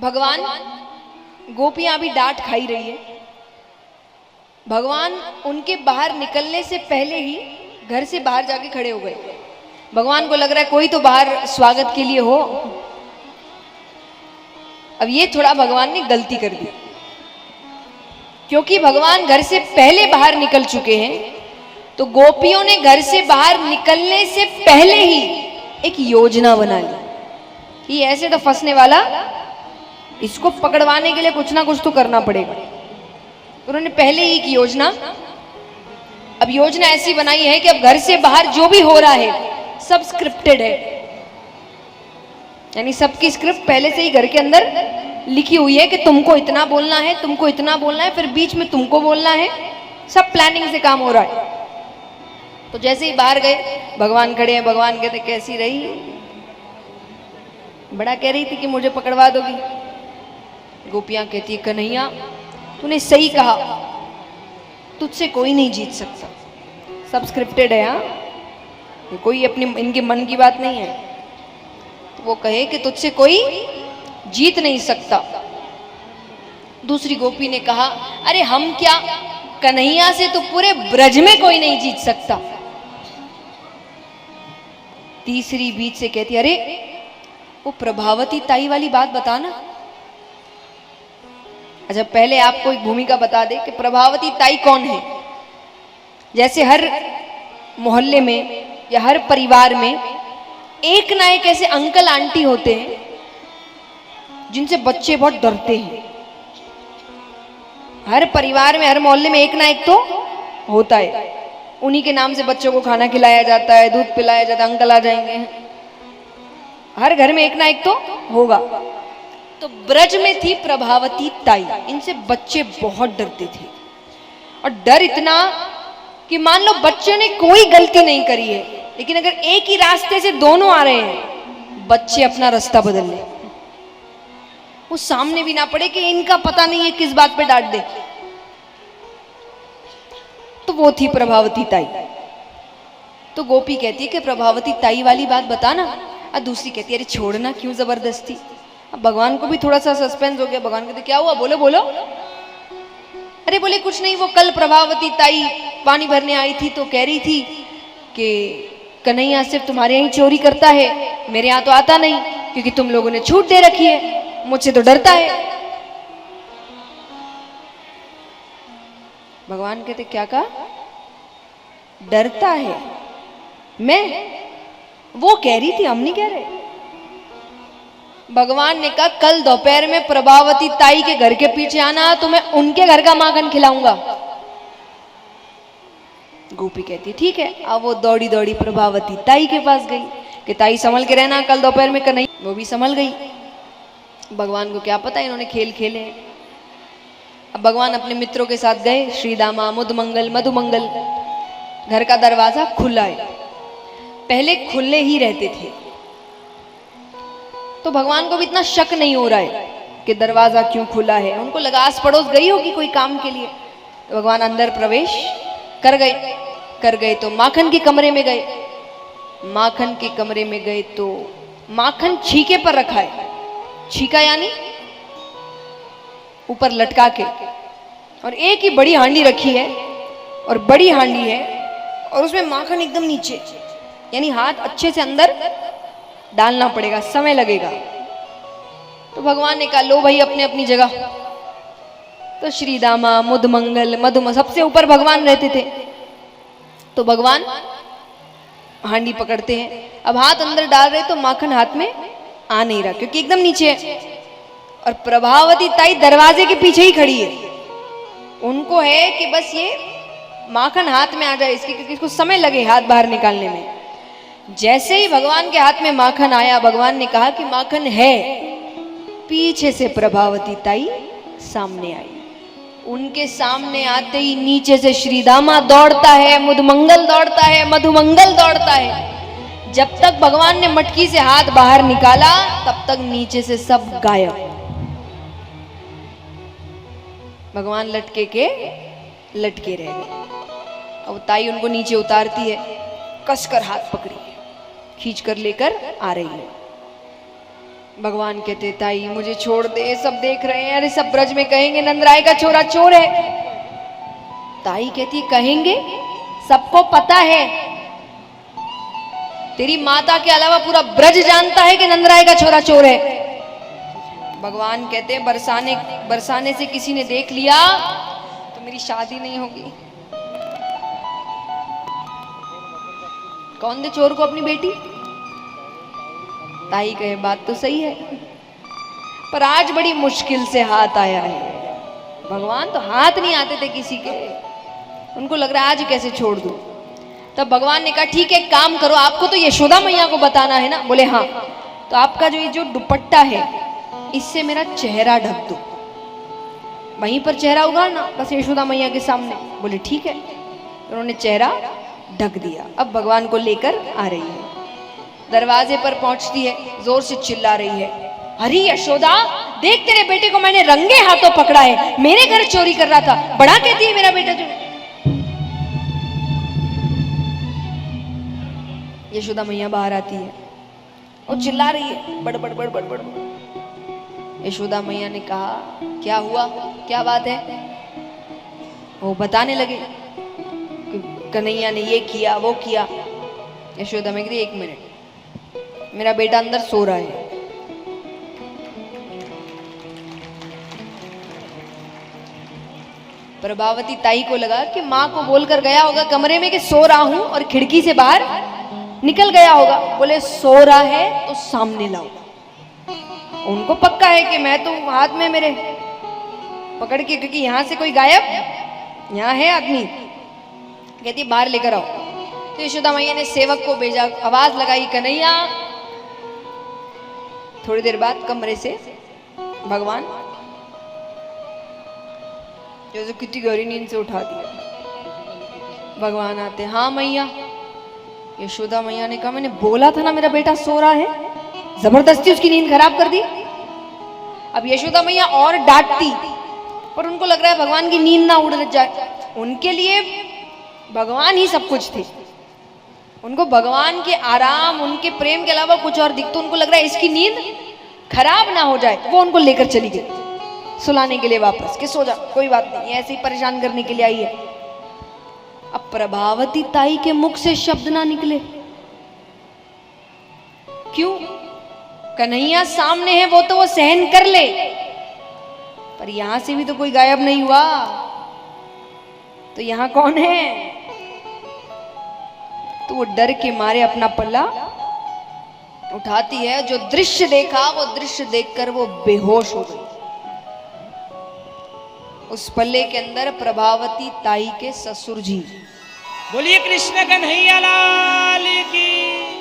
भगवान, गोपियां भी डांट खाई रही है। भगवान उनके बाहर निकलने से पहले ही घर से बाहर जाके खड़े हो गए। भगवान को लग रहा है कोई तो बाहर स्वागत के लिए हो। अब ये थोड़ा भगवान ने गलती कर दी, क्योंकि भगवान घर से पहले बाहर निकल चुके हैं, तो गोपियों ने घर से बाहर निकलने से पहले ही एक योजना बना ली कि ऐसे तो फंसने वाला, इसको पकड़वाने के लिए कुछ ना कुछ तो करना पड़ेगा। उन्होंने पहले ही एक योजना, अब योजना ऐसी बनाई है कि अब घर से बाहर जो भी हो रहा है सब स्क्रिप्टेड है, यानी सबकी स्क्रिप्ट पहले से ही घर के अंदर लिखी हुई है कि तुमको इतना बोलना है, तुमको इतना बोलना है, फिर बीच में तुमको बोलना है। सब प्लानिंग से काम हो रहा है। तो जैसे ही बाहर गए, भगवान खड़े हैं। भगवान कहते कैसी रही, बड़ा कह रही थी कि मुझे पकड़वा दोगी। गोपियां कहती है कन्हैया तूने सही कहा, तुझसे कोई नहीं जीत सकता, सब स्क्रिप्टेड है। हाँ, कोई अपनी इनके मन की बात नहीं है। तो वो कहे कि तुझसे कोई जीत नहीं सकता। दूसरी गोपी ने कहा अरे हम क्या, कन्हैया से तो पूरे ब्रज में कोई नहीं जीत सकता। तीसरी बीच से कहती अरे वो प्रभावती ताई वाली बात बताना। अच्छा, पहले आपको एक भूमिका बता दे कि प्रभावती ताई कौन है। जैसे हर मोहल्ले में या हर परिवार में एक ना एक ऐसे अंकल आंटी होते हैं जिनसे बच्चे बहुत डरते हैं। हर परिवार में, हर मोहल्ले में एक ना एक तो होता है। उन्हीं के नाम से बच्चों को खाना खिलाया जाता है, दूध पिलाया जाता है, अंकल आ जाएंगे। हर घर में एक ना एक तो होगा। तो ब्रज में थी प्रभावती ताई, इनसे बच्चे बहुत डरते थे। और डर इतना कि मान लो बच्चों ने कोई गलती नहीं करी है, लेकिन अगर एक ही रास्ते से दोनों आ रहे हैं, बच्चे अपना रास्ता बदल ले, वो सामने भी ना पड़े कि इनका पता नहीं है किस बात पे डांट दे। तो वो थी प्रभावती ताई। तो गोपी कहती है कि प्रभावती ताई वाली बात बताना। और दूसरी कहती है अरे छोड़ना, क्यों जबरदस्ती। अब भगवान को भी थोड़ा सा सस्पेंस हो गया। भगवान कहते क्या हुआ, बोलो बोलो। अरे बोले कुछ नहीं, वो कल प्रभावती ताई पानी भरने आई थी तो कह रही थी कि कन्हैया सिर्फ तुम्हारे यहाँ चोरी करता है, मेरे यहाँ तो आता नहीं, क्योंकि तुम लोगों ने छूट दे रखी है, मुझसे तो डरता है। भगवान कहते क्या कहा, डरता है। मैं, वो कह रही थी, हम नहीं कह रहे। भगवान ने कहा कल दोपहर में प्रभावती ताई के घर के पीछे आना, तो मैं उनके घर का माखन खिलाऊंगा। गोपी कहती ठीक है। अब वो दौड़ी दौड़ी प्रभावती ताई के पास गई कि ताई संभल के रहना, कल दोपहर में कन्हैया। वो भी संभल गई। भगवान को क्या पता इन्होंने खेल खेले। अब भगवान अपने मित्रों के साथ गए, श्रीदामा, मुदमंगल, मधुमंगल। घर का दरवाजा खुला है, पहले खुले ही रहते थे। तो भगवान को भी इतना शक नहीं हो रहा है कि दरवाजा क्यों खुला है। उनको लगा आस पड़ोस गई होगी कोई काम के लिए। तो भगवान अंदर प्रवेश कर गए तो माखन के कमरे में गए। माखन के कमरे में गए तो माखन छीके पर रखा है। छीका यानी ऊपर लटका के, और एक ही बड़ी हांडी रखी है, और बड़ी हांडी है और उसमें माखन एकदम नीचे, यानी हाथ अच्छे से अंदर डालना पड़ेगा, समय लगेगा। तो भगवान ने कहा लो भाई अपने अपनी जगह। तो श्रीदामा, मुदमंगल, सबसे ऊपर भगवान रहते थे। तो भगवान हांडी पकड़ते हैं, अब हाथ अंदर डाल रहे तो माखन हाथ में आ नहीं रहा, क्योंकि एकदम नीचे है। और प्रभावती ताई दरवाजे के पीछे ही खड़ी है। उनको है कि बस ये माखन हाथ में आ जाए इसके, क्योंकि इसको समय लगे हाथ बाहर निकालने में। जैसे ही भगवान के हाथ में माखन आया, भगवान ने कहा कि माखन है। पीछे से प्रभावती ताई सामने आई। उनके सामने आते ही नीचे से श्रीदामा दौड़ता है, मुदमंगल दौड़ता है, मधुमंगल दौड़ता है। जब तक भगवान ने मटकी से हाथ बाहर निकाला, तब तक नीचे से सब गायब। भगवान लटके रह गए। अब ताई उनको नीचे उतारती है, कसकर हाथ पकड़ी, खींच कर लेकर आ रही है। भगवान कहते ताई मुझे छोड़ दे, सब देख रहे हैं, अरे सब ब्रज में कहेंगे नंदराय का छोरा चोर है। ताई कहती कहेंगे, सबको पता है, तेरी माता के अलावा पूरा ब्रज जानता है कि नंदराय का छोरा चोर है। भगवान कहते बरसाने से किसी ने देख लिया तो मेरी शादी नहीं होगी। कौन दे चोर को अपनी बेटी? ताई कहे बात तो सही है, पर आज बड़ी मुश्किल से हाथ आया है। भगवान तो हाथ नहीं आते थे किसी के, उनको लग रहा है आज कैसे छोड़ दूं। तब भगवान ने कहा ठीक है काम करो, आपको तो यशोदा मैया को बताना है ना। बोले हाँ, तो आपका जो ये जो दुपट्टा है इससे मेरा चेहरा ढक दो, वहीं पर चेहरा उगाड़ना बस यशोदा मैया के सामने। बोले ठीक है, उन्होंने चेहरा ढक दिया। अब भगवान को लेकर आ रही है, दरवाजे पर पहुंचती है, जोर से चिल्ला रही है, अरे यशोदा देख तेरे बेटे को मैंने रंगे हाथों पकड़ा है, मेरे घर चोरी कर रहा था, बड़ा कहती है मेरा बेटा जो। यशोदा मैया बाहर आती है और चिल्ला रही है बड़ बड़ बड़ बड़ बड़। यशोदा मैया ने कहा क्या हुआ, क्या बात है? वो बताने लगे कन्हैया ने ये किया वो किया। यशोदा मैया कहती 1 मिनट, मेरा बेटा अंदर सो रहा है। प्रभावती ताई को लगा कि माँ को बोलकर गया होगा कमरे में कि सो रहा हूं, और खिड़की से बाहर निकल गया होगा। बोले सो रहा है तो सामने लाओ। उनको पक्का है कि मैं तो हाथ में मेरे पकड़ के, क्योंकि यहां से कोई गायब, यहां है आदमी। कहती बाहर लेकर आओ। तो यशोदा मैया ने सेवक को भेजा, आवाज लगाई कन्हैया। थोड़ी देर बाद कमरे से भगवान जैसे कितनी गहरी नींद से उठा दिया। भगवान आते, हाँ मैया। यशोदा मैया ने कहा मैंने बोला था ना मेरा बेटा सो रहा है, जबरदस्ती उसकी नींद खराब कर दी। अब यशोदा मैया और डांटती, पर उनको लग रहा है भगवान की नींद ना उड़ जाए। उनके लिए भगवान ही सब कुछ थे, उनको भगवान के आराम, उनके प्रेम के अलावा कुछ और दिखता। उनको लग रहा है इसकी नींद खराब ना हो जाए, वो उनको लेकर चली गई सुलाने के लिए वापस, कि सो जा, कोई बात नहीं, ऐसे ही परेशान करने के लिए आई है। अब प्रभावती ताई के मुख से शब्द ना निकले, क्यों? कन्हैया सामने है, वो तो वो सहन कर ले, पर यहां से भी तो कोई गायब नहीं हुआ, तो यहां कौन है? तो वो डर के मारे अपना पल्ला उठाती है। जो दृश्य देखा वो दृश्य देखकर वो बेहोश हो गई। उस पल्ले के अंदर प्रभावती ताई के ससुर जी। बोलिए कृष्ण कन्हैया लाल की।